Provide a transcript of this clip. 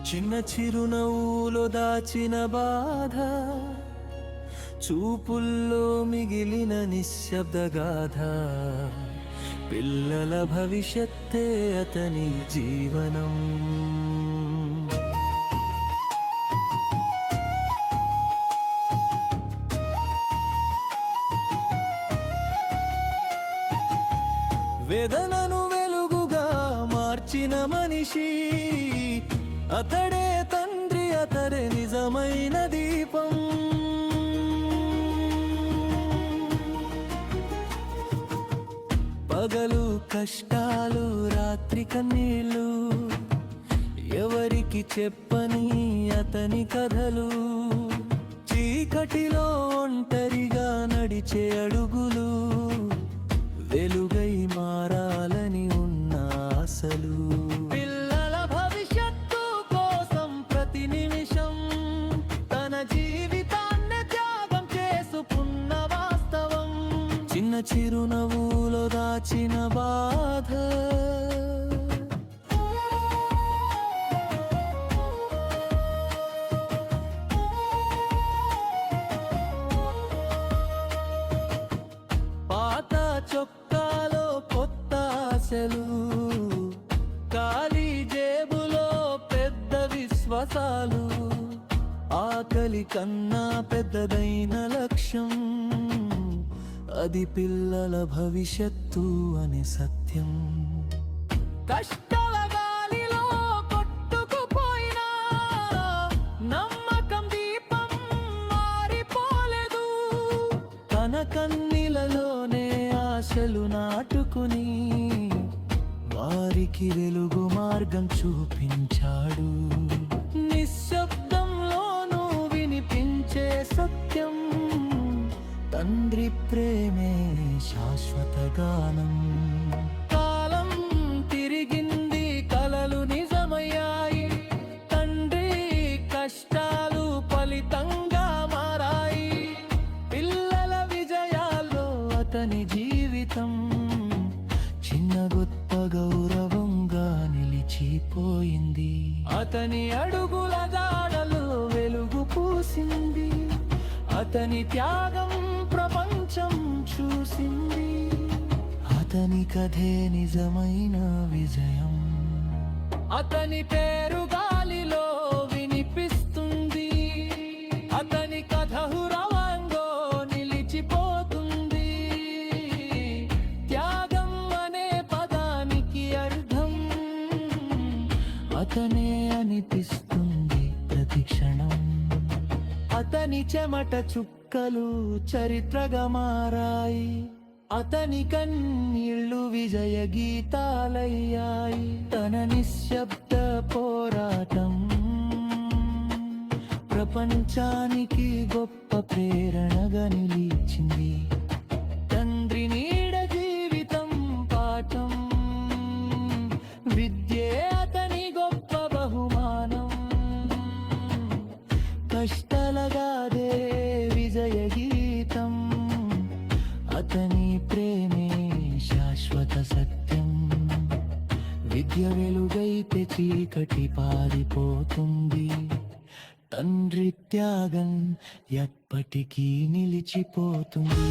చిన్న చిరునవ్వులో దాచిన బాధ, చూపుల్లో మిగిలిన నిశ్శబ్దగాథ. పిల్లల భవిష్యత్తే అతని జీవనం. వేదనను వెలుగుగా మార్చిన మనిషి అతడే తండ్రి, అతడే నిజమైన దీపం. పగలు కష్టాలు, రాత్రి కన్నీళ్ళు, ఎవరికి చెప్పని అతని కథలు. చీకటిలో ఒంటరిగా నడిచే అడుగులు, వెలుగై మారాలని ఉన్న ఆశలు. పిల్లల భవిష్యత్తు కోసం ప్రతి నిమిషం తన జీవితాన్ని త్యాగం చేసుకున్న వాస్తవం. చిన్న చిరునవ్వులో దాచిన బాధ, పాత చొక్కాలో కొత్త ఆశలు, ఖాళీ జేబులో పెద్ద విశ్వాసాలు. ఆకలి కన్నా పెద్దదైన లక్ష్యం, అది పిల్లల భవిష్యత్తు అనే సత్యం. కష్టాల గాలిలో కొట్టుకుపోయినా నమ్మకం దీపం మారిపోలేదు. తన కన్నీలలోనే ఆశలు నాటుకుని వారికి వెలుగు మార్గం చూపించాడు. నిశ్శబ్దంలోనూ వినిపించే సత్యం, తండ్రి ప్రేమే శాశ్వత గానం. కాలం తిరిగింది, కలలు నిజమయ్యాయి. తండ్రి కష్టాలు ఫలితంగా మారాయి. పిల్లల విజయాల్లో అతని జీవితం చిన్న గొప్ప గౌరవంగా నిలిచిపోయింది. అతని అడుగుల జాడలో వెలుగు పూసింది. అతని త్యాగం ప్రపంచం చూసింది. అతని కథే నిజమైన విజయం. అతని పేరు గాలిలో వినిపిస్తుంది. అతని కథ హురవంగో నిలిచిపోతుంది. త్యాగం అనే పదానికి అర్థం అతనే అనిపిస్తుంది ప్రతి క్షణం. అతని చెమట చుక్కలు చరిత్రగా మారాయి. అతని కన్నీళ్లు విజయ గీతాలయ్యాయి. తన నిశ్శబ్ద పోరాటం ప్రపంచానికి గొప్ప ప్రేరణగా నిలిచింది. తండ్రి నీడ జీవితం పాఠం, విద్యే అతని గొప్ప బహుమానం. కష్టలగాదే విజయ గీతం, అతని ప్రేమే శాశ్వత సత్యం. విద్య వెలుగైతే చీకటి పారిపోతుంది. తండ్రి త్యాగం ఎప్పటికీ నిలిచిపోతుంది.